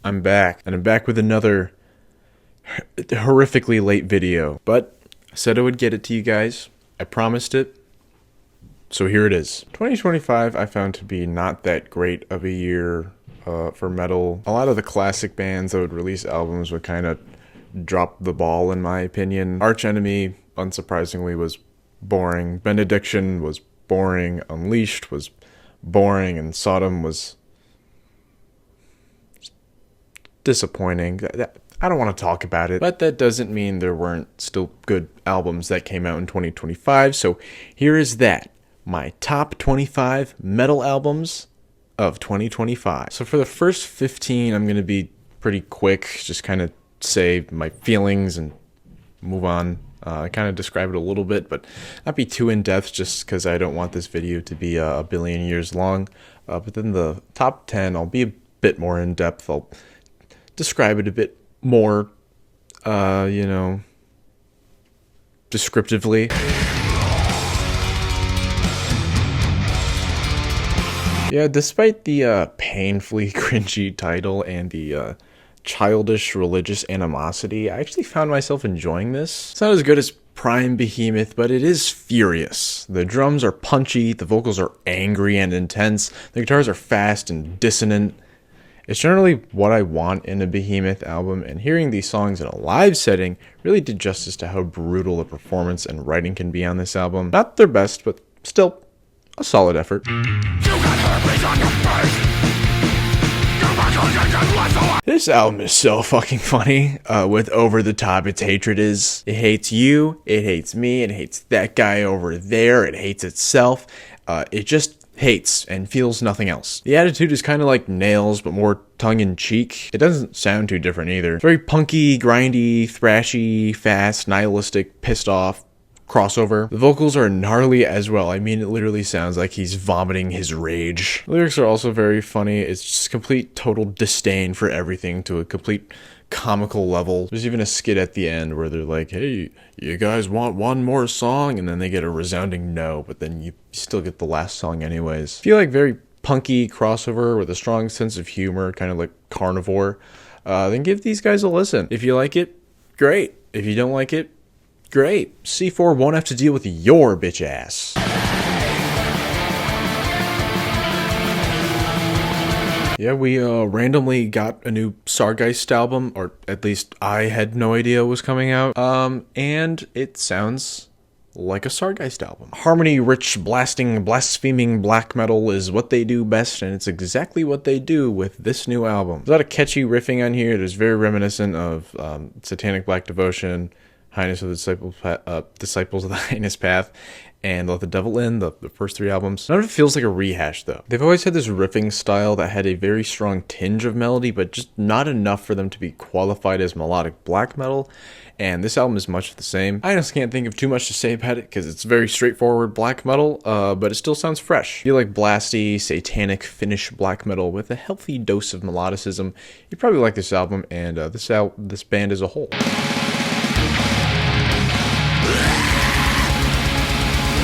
I'm back, and I'm back with another horrifically late video, but I said I would get it to you guys. I promised it, so here it is. 2025 I found to be not that great of a year for metal. A lot of the classic bands that would release albums would kind of drop the ball, in my opinion. Arch Enemy, unsurprisingly, was boring. Benediction was boring. Unleashed was boring, and Sodom was disappointing. I don't want to talk about it, but that doesn't mean there weren't still good albums that came out in 2025. So here is that, my top 25 metal albums of 2025. So for the first 15, I'm going to be pretty quick, just kind of say my feelings and move on. Kind of describe it a little bit, but not be too in-depth, just because I don't want this video to be a billion years long. But then the top 10, I'll be a bit more in-depth. I'll describe it a bit more, descriptively. Yeah, despite the painfully cringy title and the childish religious animosity, I actually found myself enjoying this. It's not as good as Prime Behemoth, but it is furious. The drums are punchy, the vocals are angry and intense, the guitars are fast and dissonant. It's generally what I want in a Behemoth album, and hearing these songs in a live setting really did justice to how brutal the performance and writing can be on this album. Not their best, but still a solid effort. This album is so fucking funny, with over the top its hatred is. It hates you, it hates me, it hates that guy over there, it hates itself. It just hates and feels nothing else. The attitude is kind of like Nails, but more tongue-in-cheek. It doesn't sound too different either. It's very punky, grindy, thrashy, fast, nihilistic, pissed off crossover. The vocals are gnarly as well. I mean, it literally sounds like he's vomiting his rage. The lyrics are also very funny. It's just complete total disdain for everything to a complete comical level. There's even a skit at the end where they're like, hey, you guys want one more song? And then they get a resounding no, but then you still get the last song anyways. I feel like very punky crossover with a strong sense of humor, kind of like Carnivore. Then give these guys a listen. If you like it, great. If you don't like it, great. C4 won't have to deal with your bitch ass. Yeah, we randomly got a new Sargeist album, or at least I had no idea it was coming out, and it sounds like a Sargeist album. Harmony-rich, blasting, blaspheming black metal is what they do best, and it's exactly what they do with this new album. There's a lot of catchy riffing on here. There's very reminiscent of Satanic Black Devotion, Highness of the Disciples of the Highness Path, and Let the Devil In, the first three albums. None of it feels like a rehash, though. They've always had this riffing style that had a very strong tinge of melody, but just not enough for them to be qualified as melodic black metal, and this album is much the same. I just can't think of too much to say about it, because it's very straightforward black metal, but it still sounds fresh. If you like blasty, satanic, Finnish black metal with a healthy dose of melodicism, you probably like this album, and this band as a whole.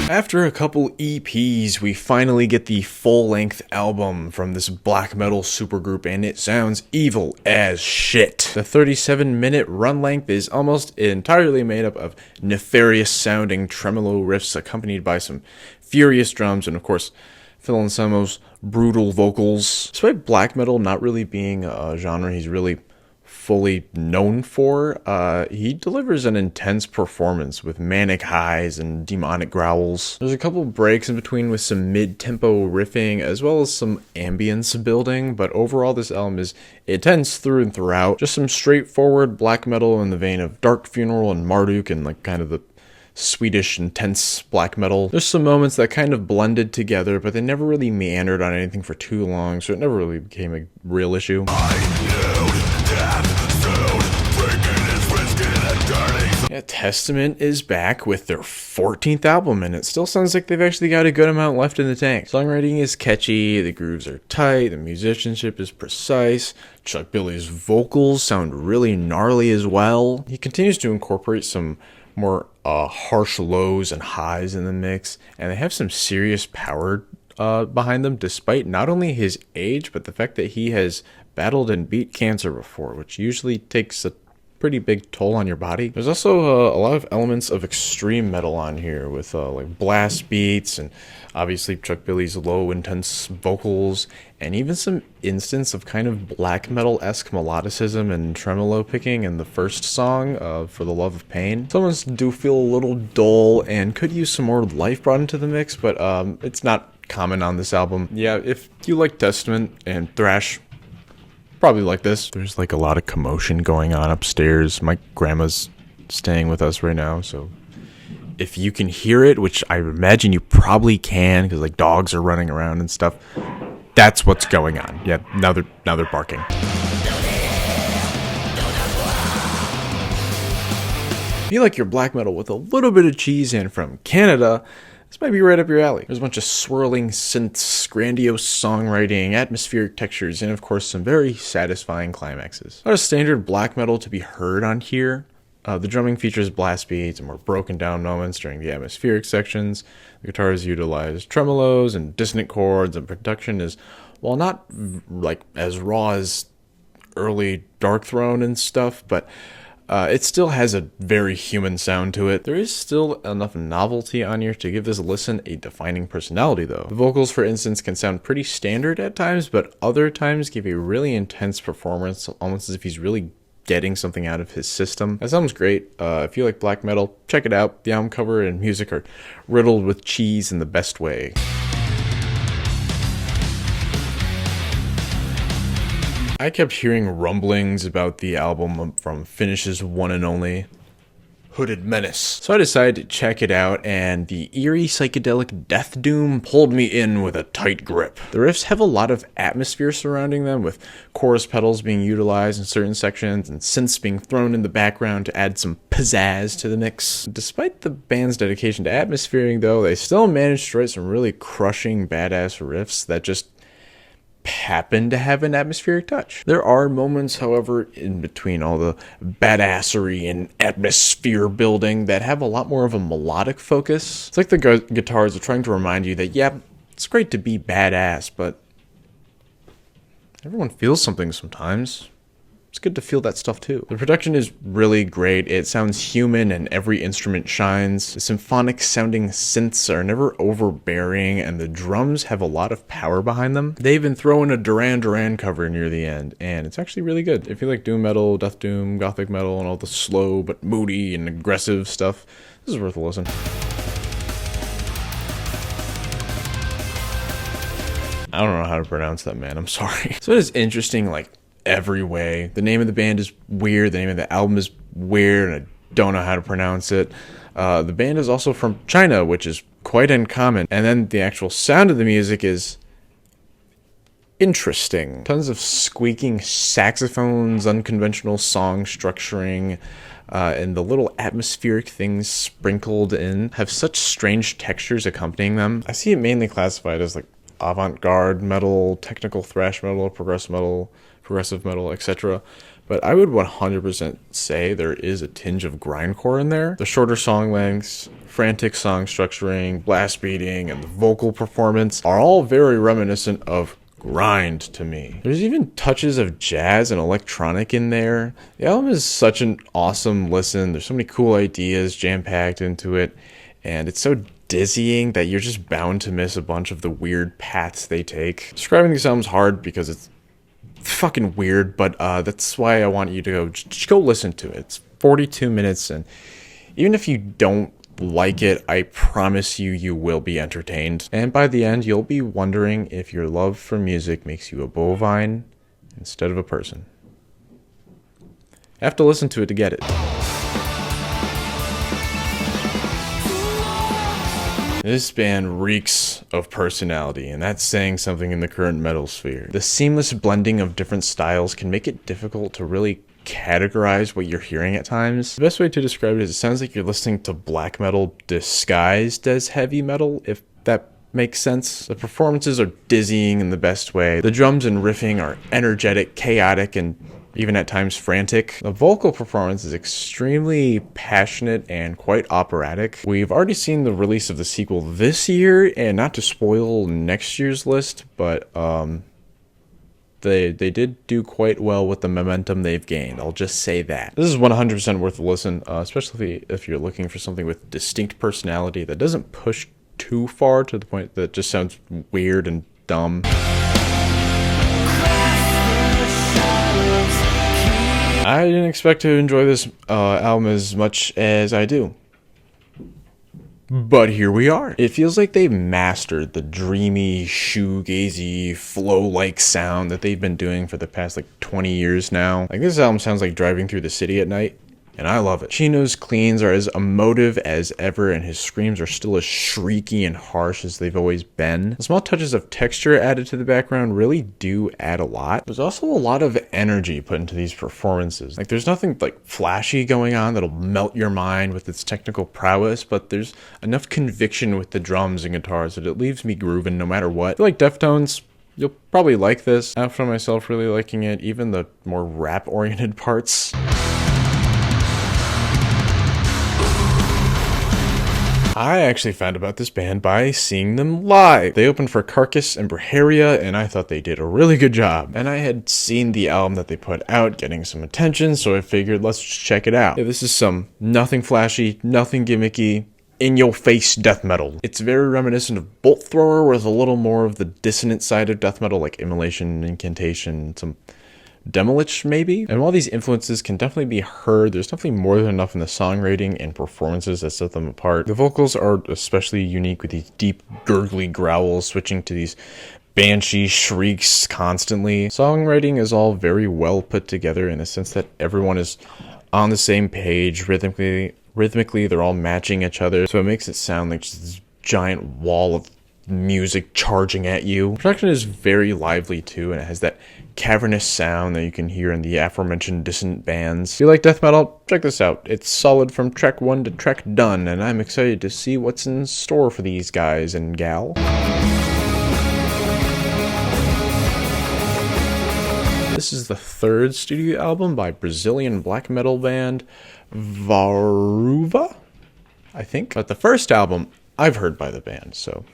After a couple EPs, we finally get the full-length album from this black metal supergroup, and it sounds evil as shit. The 37-minute run length is almost entirely made up of nefarious-sounding tremolo riffs accompanied by some furious drums and, of course, Phil Anselmo's brutal vocals. Despite black metal not really being a genre he's really fully known for, he delivers an intense performance with manic highs and demonic growls. There's a couple breaks in between with some mid-tempo riffing as well as some ambience building, but overall this album is intense through and throughout. Just some straightforward black metal in the vein of Dark Funeral and Marduk, and like kind of the Swedish intense black metal. There's some moments that kind of blended together, but they never really meandered on anything for too long, so it never really became a real issue. Yeah, Testament is back with their 14th album, and it still sounds like they've actually got a good amount left in the tank. Songwriting is catchy, the grooves are tight, the musicianship is precise, Chuck Billy's vocals sound really gnarly as well. He continues to incorporate some more harsh lows and highs in the mix, and they have some serious power behind them, despite not only his age, but the fact that he has battled and beat cancer before, which usually takes a pretty big toll on your body. There's also a lot of elements of extreme metal on here with like blast beats and obviously Chuck Billy's low intense vocals and even some instance of kind of black metal-esque melodicism and tremolo picking in the first song, For the Love of Pain. Some ones do feel a little dull and could use some more life brought into the mix, but it's not common on this album. Yeah, if you like Testament and thrash, probably like this. There's like a lot of commotion going on upstairs. My grandma's staying with us right now, so if you can hear it, which I imagine you probably can because like dogs are running around and stuff, that's what's going on. Yeah, now they're barking. If you like your black metal with a little bit of cheese and from Canada, this might be right up your alley. There's a bunch of swirling synths, grandiose songwriting, atmospheric textures, and of course some very satisfying climaxes. Not a standard black metal to be heard on here. The drumming features blast beats and more broken down moments during the atmospheric sections. The guitars utilize tremolos and dissonant chords, and production is, while not like as raw as early Dark Throne and stuff, but it still has a very human sound to it. There is still enough novelty on here to give this listen a defining personality though. The vocals, for instance, can sound pretty standard at times, but other times give a really intense performance, almost as if he's really getting something out of his system. That sounds great. If you like black metal, check it out. The album cover and music are riddled with cheese in the best way. I kept hearing rumblings about the album from Finish's one and only Hooded Menace. So I decided to check it out, and the eerie psychedelic death doom pulled me in with a tight grip. The riffs have a lot of atmosphere surrounding them, with chorus pedals being utilized in certain sections and synths being thrown in the background to add some pizzazz to the mix. Despite the band's dedication to atmosphering though, they still managed to write some really crushing badass riffs that just happen to have an atmospheric touch. There are moments, however, in between all the badassery and atmosphere building that have a lot more of a melodic focus. It's like the guitars are trying to remind you that, yeah, it's great to be badass, but everyone feels something sometimes. It's good to feel that stuff too. The production is really great. It sounds human and every instrument shines. The symphonic sounding synths are never overbearing and the drums have a lot of power behind them. They even throw in a Duran Duran cover near the end and it's actually really good. If you like doom metal, death doom, gothic metal, and all the slow but moody and aggressive stuff, this is worth a listen. I don't know how to pronounce that, man. I'm sorry. So it is interesting, like, every way. The name of the band is weird. The name of the album is weird, and I don't know how to pronounce it. The band is also from China, which is quite uncommon. And then the actual sound of the music is interesting. Tons of squeaking saxophones, unconventional song structuring, and the little atmospheric things sprinkled in have such strange textures accompanying them. I see it mainly classified as like avant-garde metal, technical thrash metal, progressive metal, etc. But I would 100% say there is a tinge of grindcore in there. The shorter song lengths, frantic song structuring, blast beating, and the vocal performance are all very reminiscent of grind to me. There's even touches of jazz and electronic in there. The album is such an awesome listen. There's so many cool ideas jam-packed into it, and it's so dizzying that you're just bound to miss a bunch of the weird paths they take. Describing these albums hard because it's fucking weird, but that's why I want you to just go listen to it. It's 42 minutes, and even if you don't like it, I promise you will be entertained. And by the end, you'll be wondering if your love for music makes you a bovine instead of a person. I have to listen to it to get it. This band reeks of personality, and that's saying something in the current metal sphere. The seamless blending of different styles can make it difficult to really categorize what you're hearing at times. The best way to describe it is it sounds like you're listening to black metal disguised as heavy metal, if that makes sense. The performances are dizzying in the best way. The drums and riffing are energetic, chaotic, and even at times frantic. The vocal performance is extremely passionate and quite operatic. We've already seen the release of the sequel this year, and not to spoil next year's list, but they did do quite well with the momentum they've gained. I'll just say that. This is 100% worth a listen, especially if you're looking for something with distinct personality that doesn't push too far to the point that it just sounds weird and dumb. I didn't expect to enjoy this album as much as I do. But here we are. It feels like they've mastered the dreamy, shoegazy, flow-like sound that they've been doing for the past like 20 years now. Like, this album sounds like driving through the city at night, and I love it. Chino's cleans are as emotive as ever, and his screams are still as shrieky and harsh as they've always been. The small touches of texture added to the background really do add a lot. There's also a lot of energy put into these performances. Like, there's nothing like flashy going on that'll melt your mind with its technical prowess, but there's enough conviction with the drums and guitars that it leaves me grooving no matter what. I feel like Deftones, you'll probably like this. I found myself really liking it, even the more rap-oriented parts. I actually found about this band by seeing them live. They opened for Carcass and Braharia, and I thought they did a really good job. And I had seen the album that they put out getting some attention, so I figured let's just check it out. Yeah, this is some nothing flashy, nothing gimmicky, in-your-face death metal. It's very reminiscent of Bolt Thrower with a little more of the dissonant side of death metal, like Immolation, Incantation, some Demolish maybe. And while these influences can definitely be heard, there's definitely more than enough in the songwriting and performances that set them apart. The vocals are especially unique with these deep gurgly growls switching to these banshee shrieks constantly. Songwriting is all very well put together in the sense that everyone is on the same page rhythmically they're all matching each other, so it makes it sound like just this giant wall of music charging at you. Production is very lively too, and it has that cavernous sound that you can hear in the aforementioned dissonant bands. If you like death metal, check this out. It's solid from track 1 to track done, and I'm excited to see what's in store for these guys and gal. This is the third studio album by Brazilian black metal band Varuva, I think. But the first album I've heard by the band, so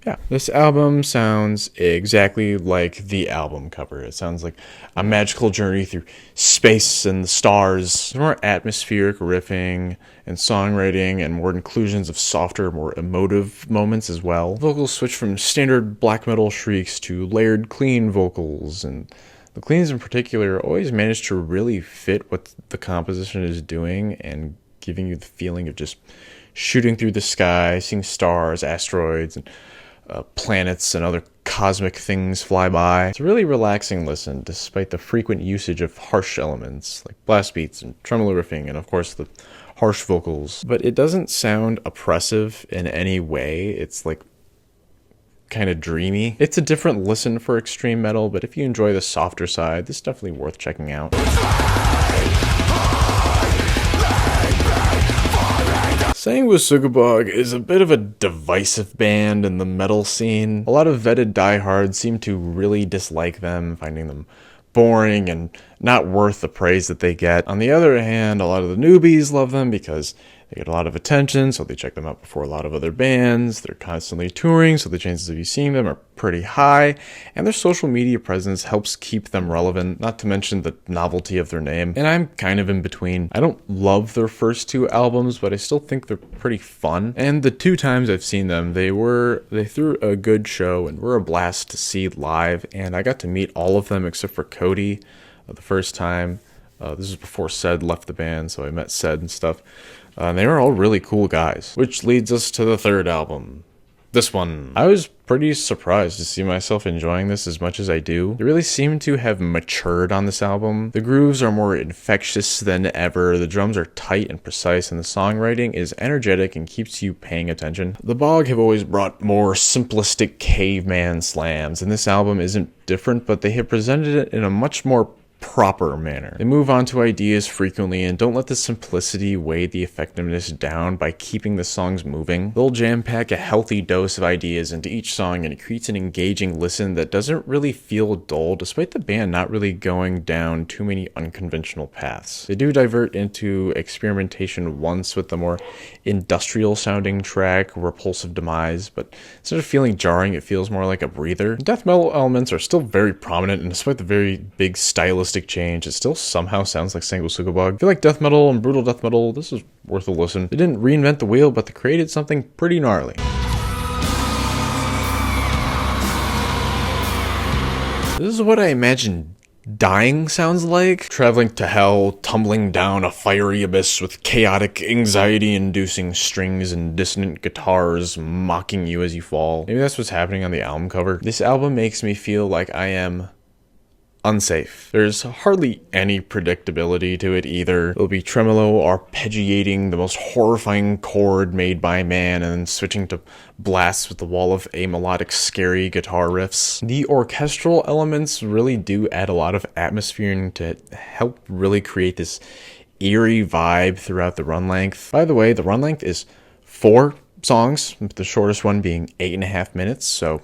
yeah. This album sounds exactly like the album cover. It sounds like a magical journey through space and the stars. There's more atmospheric riffing and songwriting and more inclusions of softer, more emotive moments as well. Vocals switch from standard black metal shrieks to layered clean vocals, and the cleans in particular always manage to really fit what the composition is doing and giving you the feeling of just shooting through the sky, seeing stars, asteroids, and planets and other cosmic things fly by. It's a really relaxing listen, despite the frequent usage of harsh elements like blast beats and tremolo riffing, and of course the harsh vocals. But it doesn't sound oppressive in any way. It's like kind of dreamy. It's a different listen for extreme metal, but if you enjoy the softer side, this is definitely worth checking out. Sanguisugabogg is a bit of a divisive band in the metal scene. A lot of vetted diehards seem to really dislike them, finding them boring and not worth the praise that they get. On the other hand, a lot of the newbies love them because they get a lot of attention, so they check them out before a lot of other bands. They're constantly touring, so the chances of you seeing them are pretty high, and their social media presence helps keep them relevant, not to mention the novelty of their name. And I'm kind of in between. I don't love their first two albums, but I still think they're pretty fun. And the two times I've seen them, they threw a good show and were a blast to see live, and I got to meet all of them except for Cody the first time. This was before Sed left the band, so I met Sed and stuff. And they were all really cool guys. Which leads us to the third album. This one. I was pretty surprised to see myself enjoying this as much as I do. They really seem to have matured on this album. The grooves are more infectious than ever, the drums are tight and precise, and the songwriting is energetic and keeps you paying attention. The Bog have always brought more simplistic caveman slams, and this album isn't different, but they have presented it in a much more proper manner. They move on to ideas frequently and don't let the simplicity weigh the effectiveness down by keeping the songs moving. They'll jam-pack a healthy dose of ideas into each song, and it creates an engaging listen that doesn't really feel dull, despite the band not really going down too many unconventional paths. They do divert into experimentation once with the more industrial-sounding track, Repulsive Demise, but instead of feeling jarring, it feels more like a breather. Death metal elements are still very prominent, and despite the very big stylistic change, it still somehow sounds like sanguisugabogg. If you like death metal and brutal death metal, this is worth a listen. They didn't reinvent the wheel, but they created something pretty gnarly. This is what I imagine dying sounds like. Traveling to hell, tumbling down a fiery abyss with chaotic, anxiety-inducing strings and dissonant guitars mocking you as you fall. Maybe that's what's happening on the album cover. This album makes me feel like I am unsafe. There's hardly any predictability to it either. It'll be tremolo arpeggiating the most horrifying chord made by man and then switching to blasts with the wall of amelodic, scary guitar riffs. The orchestral elements really do add a lot of atmosphere and to help really create this eerie vibe throughout the run length. By the way, the run length is 4 songs, the shortest one being 8.5 minutes, so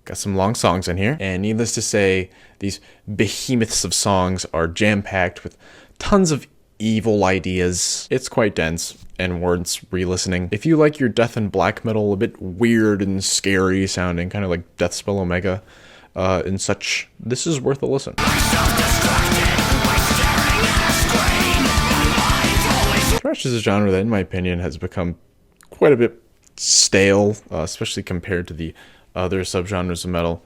got some long songs in here. And needless to say, these behemoths of songs are jam-packed with tons of evil ideas. It's quite dense and warrants re-listening. If you like your death and black metal a bit weird and scary sounding, kind of like Deathspell Omega and such, this is worth a listen. Thrash is a genre that, in my opinion, has become quite a bit stale, especially compared to the other subgenres of metal.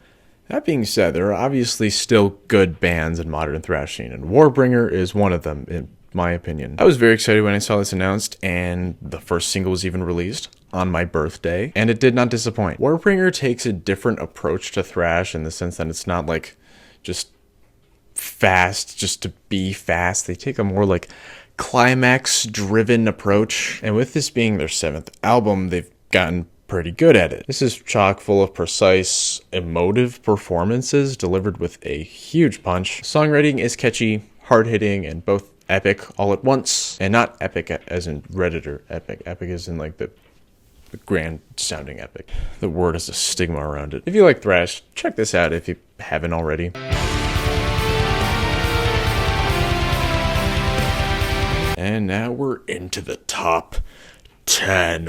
That being said, there are obviously still good bands in modern thrash scene, and Warbringer is one of them, in my opinion. I was very excited when I saw this announced, and the first single was even released on my birthday, and it did not disappoint. Warbringer takes a different approach to thrash in the sense that it's not like just fast just to be fast. They take a more like climax-driven approach, and with this being their 7th album, they've gotten pretty good at it. This is chock full of precise, emotive performances delivered with a huge punch. Songwriting is catchy, hard-hitting, and both epic all at once. And not epic as in Redditor epic. Epic is in like the grand-sounding epic. The word has a stigma around it. If you like thrash, check this out if you haven't already. And now we're into the top 10.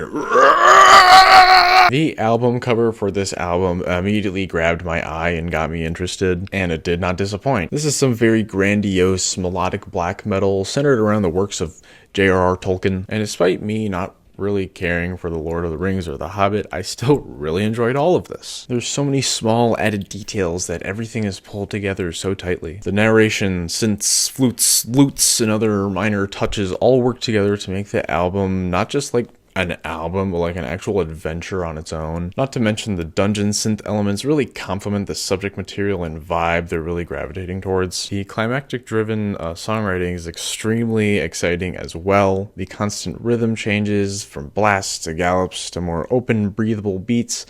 The album cover for this album immediately grabbed my eye and got me interested, and it did not disappoint. This is some very grandiose melodic black metal centered around the works of J.R.R. Tolkien, and despite me not really caring for The Lord of the Rings or The Hobbit, I still really enjoyed all of this. There's so many small added details that everything is pulled together so tightly. The narration, synths, flutes, lutes, and other minor touches all work together to make the album not just like an album, but like an actual adventure on its own. Not to mention the dungeon synth elements really complement the subject material and vibe they're really gravitating towards. The climactic-driven songwriting is extremely exciting as well. The constant rhythm changes from blasts to gallops to more open, breathable beats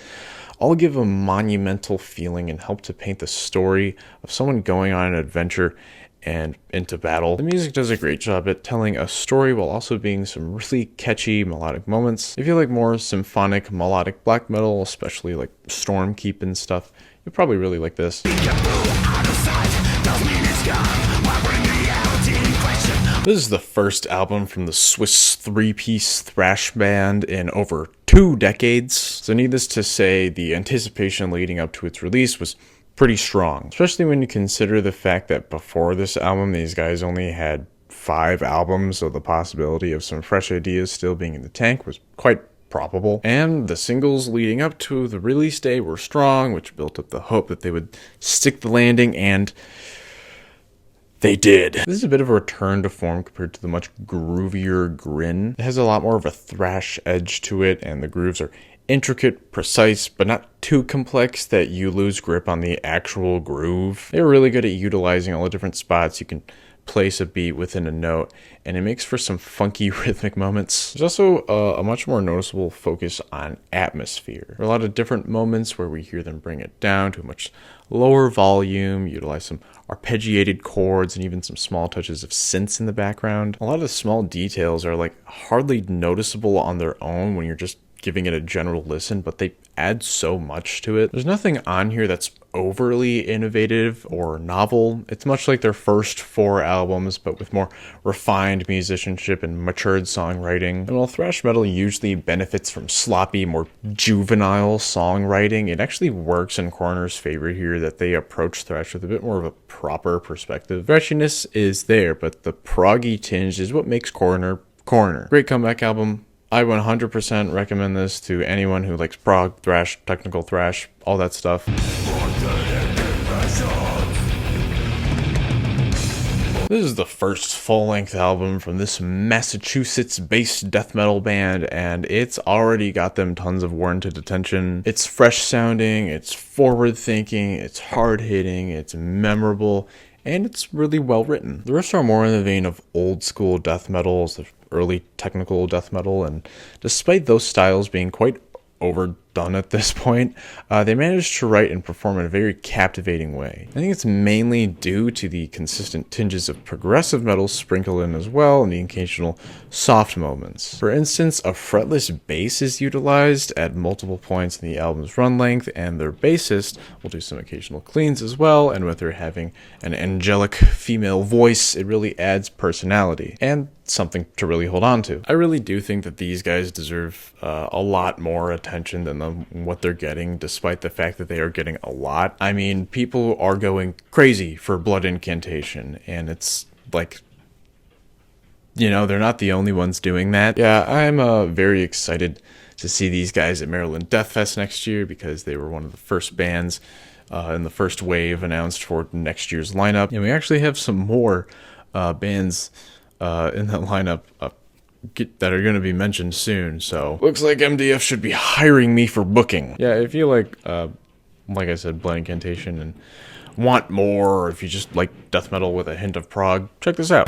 all give a monumental feeling and help to paint the story of someone going on an adventure and into battle. The music does a great job at telling a story while also being some really catchy melodic moments. If you like more symphonic melodic black metal, especially like Stormkeep and stuff, you'll probably really like this. This is the first album from the Swiss 3-piece thrash band in over 2 decades. So needless to say, the anticipation leading up to its release was pretty strong, especially when you consider the fact that before this album, these guys only had 5 albums, so the possibility of some fresh ideas still being in the tank was quite probable. And the singles leading up to the release day were strong, which built up the hope that they would stick the landing, and they did. This is a bit of a return to form compared to the much groovier Grin. It has a lot more of a thrash edge to it, and the grooves are intricate, precise, but not too complex that you lose grip on the actual groove. They're really good at utilizing all the different spots you can place a beat within a note, and it makes for some funky rhythmic moments. There's also a much more noticeable focus on atmosphere. There are a lot of different moments where we hear them bring it down to a much lower volume, utilize some arpeggiated chords, and even some small touches of synths in the background. A lot of the small details are like hardly noticeable on their own when you're just giving it a general listen, but they add so much to it. There's nothing on here that's overly innovative or novel. It's much like their first 4 albums, but with more refined musicianship and matured songwriting. And while thrash metal usually benefits from sloppy, more juvenile songwriting, it actually works in Coroner's favor here that they approach thrash with a bit more of a proper perspective. Thrashiness is there, but the proggy tinge is what makes Coroner Coroner. Great comeback album. I 100% recommend this to anyone who likes prog, thrash, technical thrash, all that stuff. This is the first full-length album from this Massachusetts-based death metal band, and it's already got them tons of warranted attention. It's fresh-sounding, it's forward-thinking, it's hard-hitting, it's memorable, and it's really well-written. The rest are more in the vein of old-school death metal, early technical death metal, and despite those styles being quite overdone at this point, they managed to write and perform in a very captivating way. I think it's mainly due to the consistent tinges of progressive metal sprinkled in as well, and the occasional soft moments. For instance, a fretless bass is utilized at multiple points in the album's run length, and their bassist will do some occasional cleans as well, and with her having an angelic female voice, it really adds personality and something to really hold on to. I really do think that these guys deserve a lot more attention than what they're getting, despite the fact that they are getting a lot. I mean, people are going crazy for Blood Incantation, and it's like, you know, they're not the only ones doing that. Yeah, I'm very excited to see these guys at Maryland Death Fest next year, because they were one of the first bands in the first wave announced for next year's lineup. And we actually have some more bands in that lineup that are going to be mentioned soon, so looks like MDF should be hiring me for booking. Yeah, if you like I said, Blood Incantation and want more, or if you just like death metal with a hint of prog, check this out.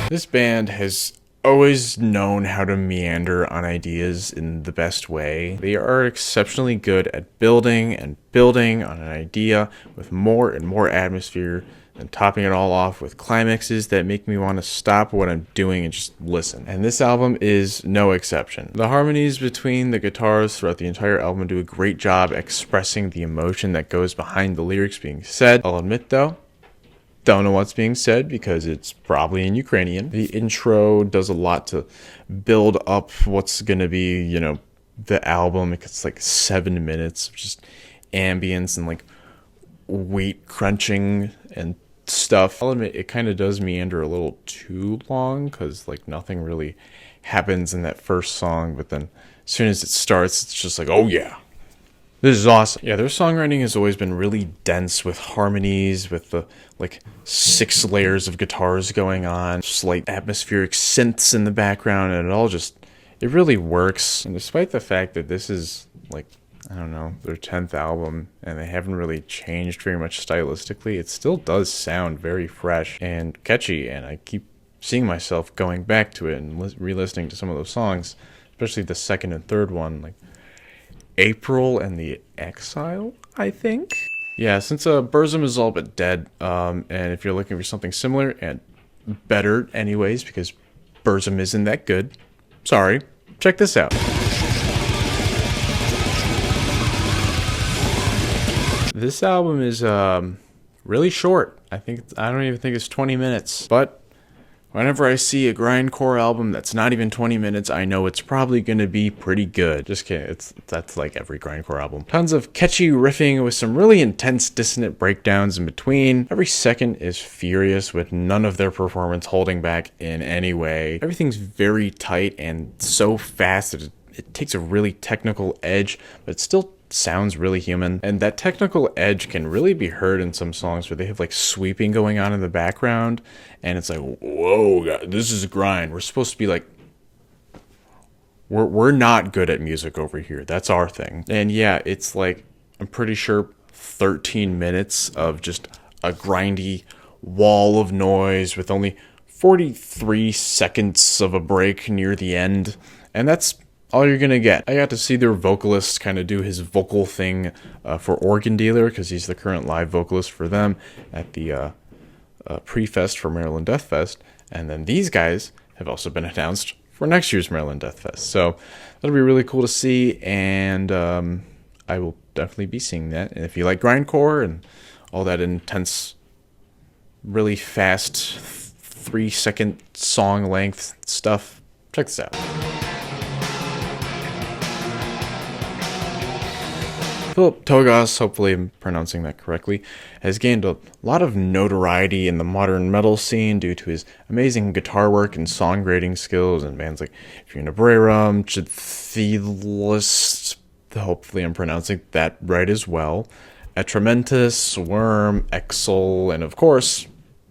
This band has always known how to meander on ideas in the best way. They are exceptionally good at building and building on an idea with more and more atmosphere, and topping it all off with climaxes that make me want to stop what I'm doing and just listen. And this album is no exception. The harmonies between the guitars throughout the entire album do a great job expressing the emotion that goes behind the lyrics being said. I'll admit though, don't know what's being said because it's probably in Ukrainian. The intro does a lot to build up what's going to be, you know, the album. It's like 7 minutes of just ambience and like wheat crunching and stuff. I'll admit it kind of does meander a little too long, because like nothing really happens in that first song, but then as soon as it starts, it's just like, oh yeah, this is awesome. Yeah, their songwriting has always been really dense with harmonies, with the like 6 layers of guitars going on, slight atmospheric synths in the background, and it really works. And despite the fact that this is like, I don't know, their 10th album, and they haven't really changed very much stylistically, it still does sound very fresh and catchy, and I keep seeing myself going back to it and re-listening to some of those songs, especially the second and third one, like April and the Exile, I think? Yeah, since Burzum is all but dead, and if you're looking for something similar and better anyways, because Burzum isn't that good, sorry, check this out. This album is really short. I don't even think it's 20 minutes. But whenever I see a grindcore album that's not even 20 minutes, I know it's probably going to be pretty good. Just kidding. That's like every grindcore album. Tons of catchy riffing with some really intense dissonant breakdowns in between. Every second is furious, with none of their performance holding back in any way. Everything's very tight and so fast that it takes a really technical edge, but it still sounds really human. And that technical edge can really be heard in some songs where they have like sweeping going on in the background, and it's like, whoa, God, this is a grind. We're supposed to be like, we're not good at music over here. That's our thing. And yeah, it's like, I'm pretty sure 13 minutes of just a grindy wall of noise with only 43 seconds of a break near the end. And that's all you're gonna get. I got to see their vocalist kind of do his vocal thing for Organ Dealer, because he's the current live vocalist for them at the pre-fest for Maryland Death Fest. And then these guys have also been announced for next year's Maryland Death Fest. So that'll be really cool to see, and I will definitely be seeing that. And if you like grindcore and all that intense, really fast 3-second song length stuff, check this out. Philip Togas, hopefully I'm pronouncing that correctly, has gained a lot of notoriety in the modern metal scene due to his amazing guitar work and songwriting skills in bands like Funebrarum, Chithilis, hopefully I'm pronouncing that right as well, Atramentus, Worm, Exel, and of course,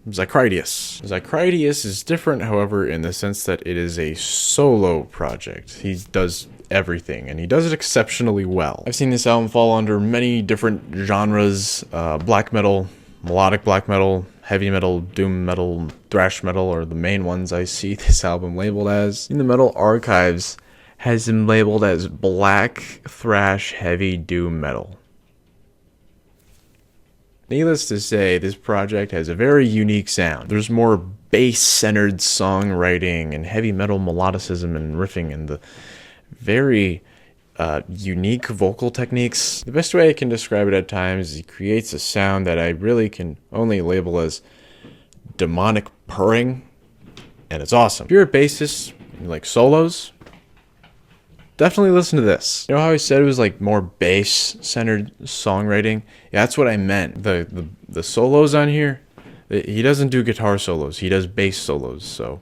Zycridius. Zycridius is different, however, in the sense that it is a solo project. He does everything, and he does it exceptionally well. I've seen this album fall under many different genres: black metal, melodic black metal, heavy metal, doom metal, thrash metal are the main ones I see this album labeled as. In the Metal Archives has him labeled as black, thrash, heavy, doom metal. Needless to say, this project has a very unique sound. There's more bass-centered songwriting and heavy metal melodicism and riffing, and the very unique vocal techniques. The best way I can describe it at times is he creates a sound that I really can only label as demonic purring, and it's awesome. If you're a bassist and you like solos, definitely listen to this. You know how I said it was like more bass-centered songwriting? Yeah, that's what I meant. The solos on here, he doesn't do guitar solos. He does bass solos, so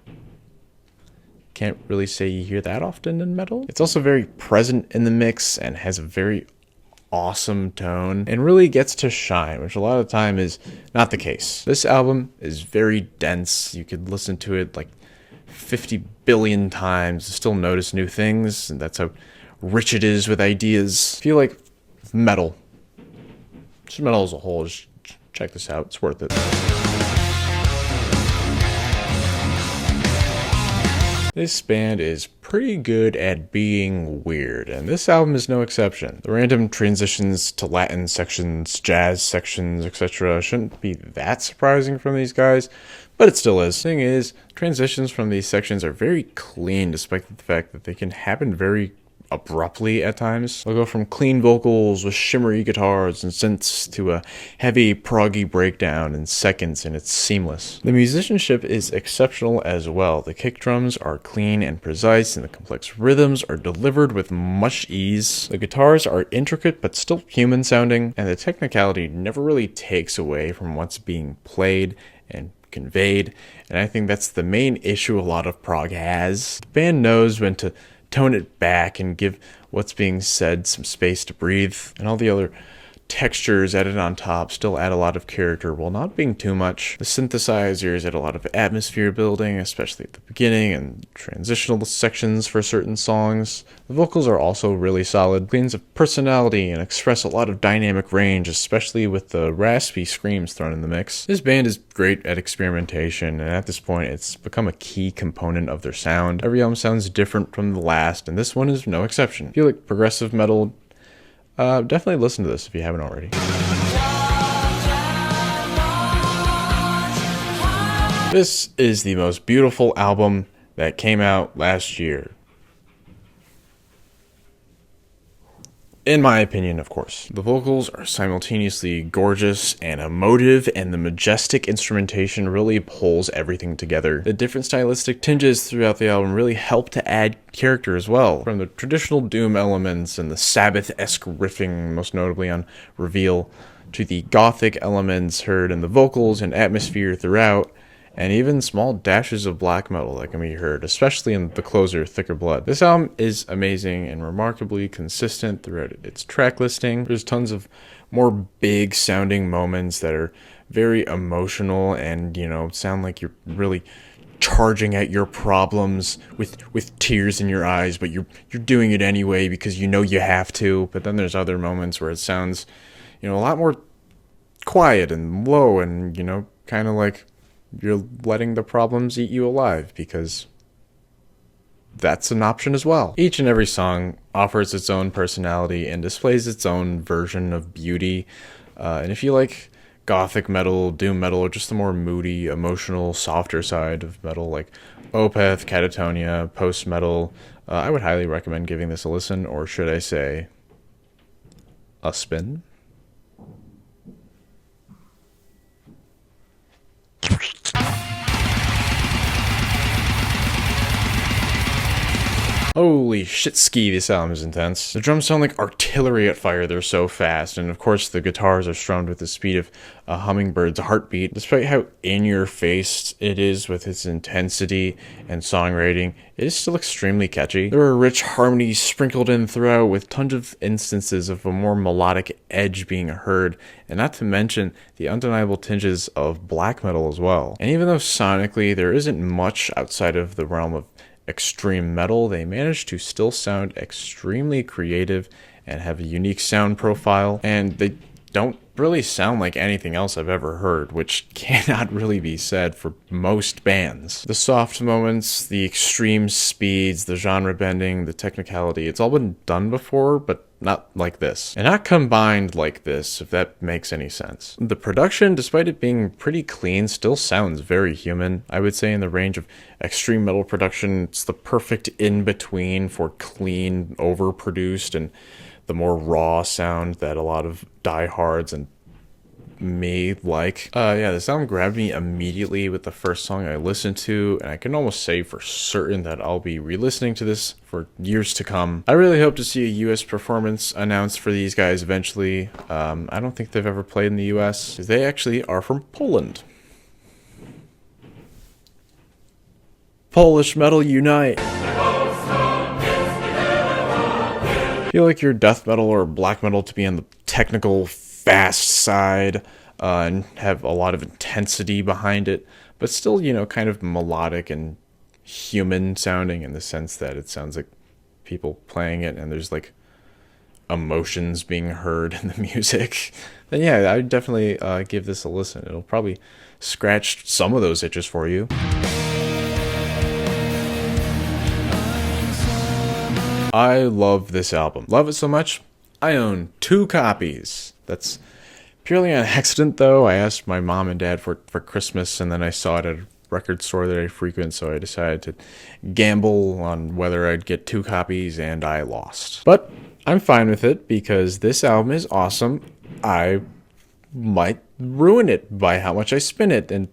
can't really say you hear that often in metal. It's also very present in the mix and has a very awesome tone and really gets to shine, which a lot of the time is not the case. This album is very dense. You could listen to it like 50 billion times, still notice new things, and that's how rich it is with ideas. If you like metal, just metal as a whole, just check this out. It's worth it. This band is pretty good at being weird, and this album is no exception. The random transitions to Latin sections, jazz sections, etc. shouldn't be that surprising from these guys, but it still is. The thing is, transitions from these sections are very clean, despite the fact that they can happen very abruptly at times. They'll go from clean vocals with shimmery guitars and synths to a heavy proggy breakdown in seconds, and it's seamless. The musicianship is exceptional as well. The kick drums are clean and precise, and the complex rhythms are delivered with much ease. The guitars are intricate but still human sounding, and the technicality never really takes away from what's being played and conveyed, and I think that's the main issue a lot of prog has. The band knows when to tone it back and give what's being said some space to breathe, and all the other textures added on top still add a lot of character while not being too much. The synthesizers add a lot of atmosphere building, especially at the beginning and transitional sections for certain songs. The vocals are also really solid, queens of personality, and express a lot of dynamic range, especially with the raspy screams thrown in the mix. This band is great at experimentation, and at this point it's become a key component of their sound. Every album sounds different from the last, and this one is no exception. If you like progressive metal, definitely listen to this if you haven't already. This is the most beautiful album that came out last year. In my opinion, of course. The vocals are simultaneously gorgeous and emotive, and the majestic instrumentation really pulls everything together. The different stylistic tinges throughout the album really help to add character as well. From the traditional doom elements and the Sabbath-esque riffing, most notably on Reveal, to the gothic elements heard in the vocals and atmosphere throughout, and even small dashes of black metal that can be heard, especially in the closer, Thicker Blood. This album is amazing and remarkably consistent throughout its track listing. There's tons of more big sounding moments that are very emotional and, sound like you're really charging at your problems with tears in your eyes, but you're doing it anyway because you know you have to. But then there's other moments where it sounds, a lot more quiet and low and, kind of like you're letting the problems eat you alive because that's an option as well. Each and every song offers its own personality and displays its own version of beauty. And if you like gothic metal, doom metal, or just the more moody, emotional, softer side of metal like Opeth, Catatonia, post-metal, I would highly recommend giving this a listen, or should I say, a spin. Holy shit ski, this album is intense. The drums sound like artillery at fire, they're so fast, and of course the guitars are strummed with the speed of a hummingbird's heartbeat. Despite how in-your-face it is with its intensity and songwriting, it is still extremely catchy. There are rich harmonies sprinkled in throughout, with tons of instances of a more melodic edge being heard, and not to mention the undeniable tinges of black metal as well. And even though sonically there isn't much outside of the realm of extreme metal, they managed to still sound extremely creative and have a unique sound profile, and they don't really sound like anything else I've ever heard, which cannot really be said for most bands. The soft moments, the extreme speeds, the genre bending, the technicality, it's all been done before, but not like this. And not combined like this, if that makes any sense. The production, despite it being pretty clean, still sounds very human. I would say in the range of extreme metal production, it's the perfect in-between for clean, overproduced, and the more raw sound that a lot of diehards and me like. Yeah, this album grabbed me immediately with the first song I listened to, and I can almost say for certain that I'll be re-listening to this for years to come. I really hope to see a US performance announced for these guys eventually. I don't think they've ever played in the US, because they actually are from Poland. Polish metal unite! I feel like your death metal or black metal to be on the technical, fast side and have a lot of intensity behind it, but still, you know, kind of melodic and human sounding in the sense that it sounds like people playing it and there's like emotions being heard in the music, then yeah, I'd definitely give this a listen. It'll probably scratch some of those itches for you. I love this album. Love it so much, I own 2 copies. That's purely on accident, though. I asked my mom and dad for Christmas, and then I saw it at a record store that I frequent, so I decided to gamble on whether I'd get 2 copies, and I lost. But I'm fine with it, because this album is awesome. I might ruin it by how much I spin it, and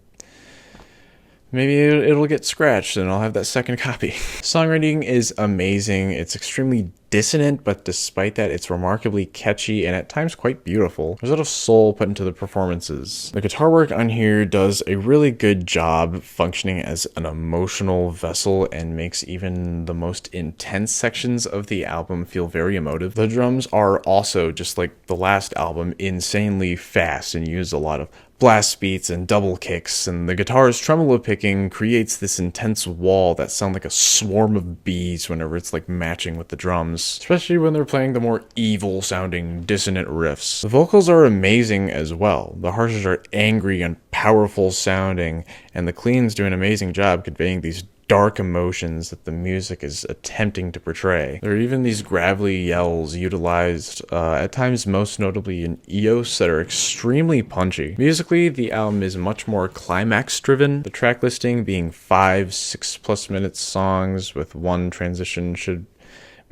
maybe it'll get scratched and I'll have that second copy. Songwriting is amazing. It's extremely dissonant, but despite that, it's remarkably catchy and at times quite beautiful. There's a lot of soul put into the performances. The guitar work on here does a really good job functioning as an emotional vessel and makes even the most intense sections of the album feel very emotive. The drums are also, just like the last album, insanely fast and use a lot of blast beats and double kicks, and the guitar's tremolo picking creates this intense wall that sound like a swarm of bees whenever it's like matching with the drums, especially when they're playing the more evil sounding dissonant riffs. The vocals are amazing as well. The harshes are angry and powerful sounding, and the cleans do an amazing job conveying these dark emotions that the music is attempting to portray. There are even these gravelly yells utilized, at times most notably in EOS, that are extremely punchy. Musically, the album is much more climax-driven, the track listing being 5-6+ minute songs with one transition should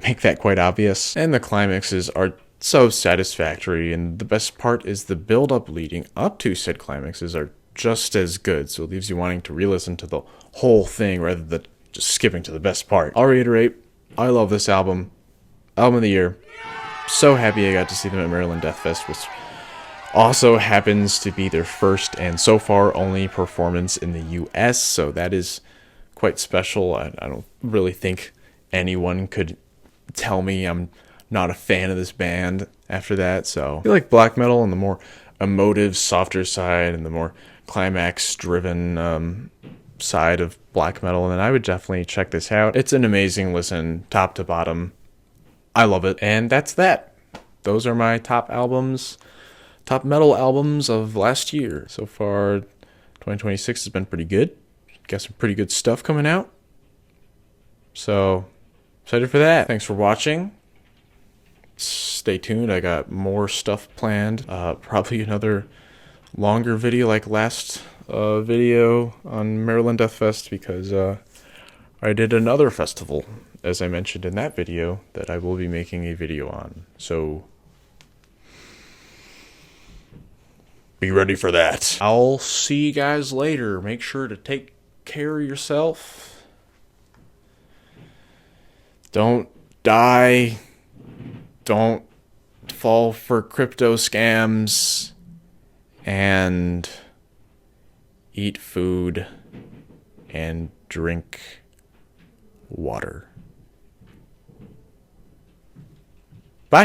make that quite obvious. And the climaxes are so satisfactory, and the best part is the build-up leading up to said climaxes are just as good, so it leaves you wanting to re-listen to the whole thing rather than just skipping to the best part. I'll reiterate, I love this album. Album of the year. So happy I got to see them at Maryland Death Fest, which also happens to be their first and so far only performance in the US, so that is quite special. I don't really think anyone could tell me I'm not a fan of this band after that, so I feel like black metal on the more emotive, softer side and the more climax-driven side of black metal, and then I would definitely check this out. It's an amazing listen, top to bottom. I love it, and that's that. Those are my top albums, top metal albums of last year. So far, 2026 has been pretty good. Got some pretty good stuff coming out. So, excited for that. Thanks for watching. Stay tuned. I got more stuff planned. Probably another longer video like last video on Maryland Death Fest, because I did another festival, as I mentioned in that video, that I will be making a video on. So be ready for that. I'll see you guys later. Make sure to take care of yourself. Don't die. Don't fall for crypto scams. And eat food and drink water.